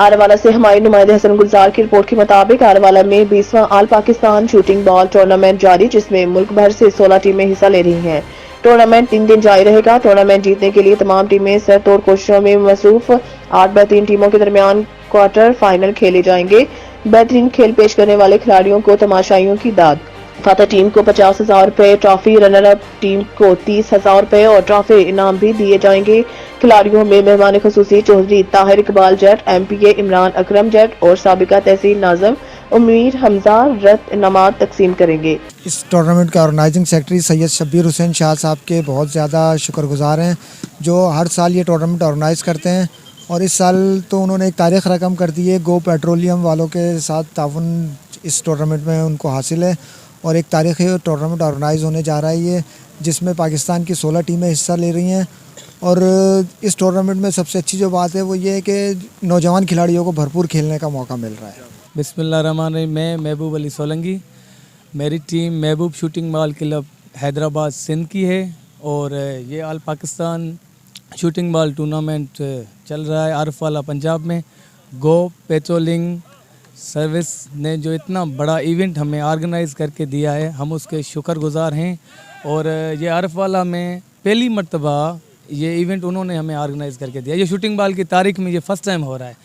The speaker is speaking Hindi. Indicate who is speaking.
Speaker 1: आरावाला से हमारे नुमाइंदे हसन गुलजार की रिपोर्ट के मुताबिक आरावाला में 20वां all Pakistan shooting ball tournament जारी, जिसमें मुल्क भर से 16 टीमें हिस्सा ले रही हैं। टूर्नामेंट 3 दिन जारी रहेगा। टूर्नामेंट जीतने के लिए तमाम टीमें सर तोड़ कोशिशों में मसरूफ। 8 बेहतरीन टीमों के दरमियान क्वार्टर फाइनल खेले जाएंगे। बेहतरीन खेल पेश करने वाले खिलाड़ियों को तमाशाइयों की दाद। फातह टीम को 50,000 रुपए ट्रॉफी, रनर अप टीम को 30,000 रुपए और ट्रॉफी इनाम भी दिए जाएंगे। खिलाड़ियों में मेहमान खुसूसी चौधरी ताहिर इकबाल जट, MPA इमरान अकरम जट और साबिका तहसील नाजम उमीर हमजा रत इनामात तकसीम करेंगे।
Speaker 2: इस टूर्नामेंट के ऑर्गेनाइजिंग सेक्रेटरी सैयद शब्बीर हुसैन शाह साहब के बहुत ज़्यादा शुक्रगुजार हैं, जो हर साल ये टूर्नामेंट ऑर्गेनाइज़ करते हैं। और इस साल तो उन्होंने एक तारीख रकम कर दी है। गो पेट्रोलियम वालों के साथ ताउन इस टूर्नामेंट में उनको हासिल है और एक तारीख़ी टूर्नामेंट ऑर्गेनाइज़ होने जा रहा है ये, जिसमें पाकिस्तान की 16 टीमें हिस्सा ले रही हैं। और इस टूर्नामेंट में सबसे अच्छी जो बात है वो ये है कि नौजवान खिलाड़ियों को भरपूर खेलने का मौका मिल रहा है।
Speaker 3: बिस्मिल्लाहिर्रहमानिर्रहीम। मैं महबूब अली सोलंकी, मेरी team Mehboob shooting ball club Hyderabad Sindh की है और ये all Pakistan shooting ball tournament चल रहा है आरफवाला पंजाब में। गो पेट्रोलिंग सर्विस ने जो इतना बड़ा इवेंट हमें ऑर्गेनाइज़ करके दिया है, हम उसके शुक्रगुजार हैं। और ये आरफवाला में पहली मर्तबा ये इवेंट उन्होंने हमें ऑर्गेनाइज़ करके दिया। ये शूटिंग बॉल की तारीख में ये फ़र्स्ट टाइम हो रहा है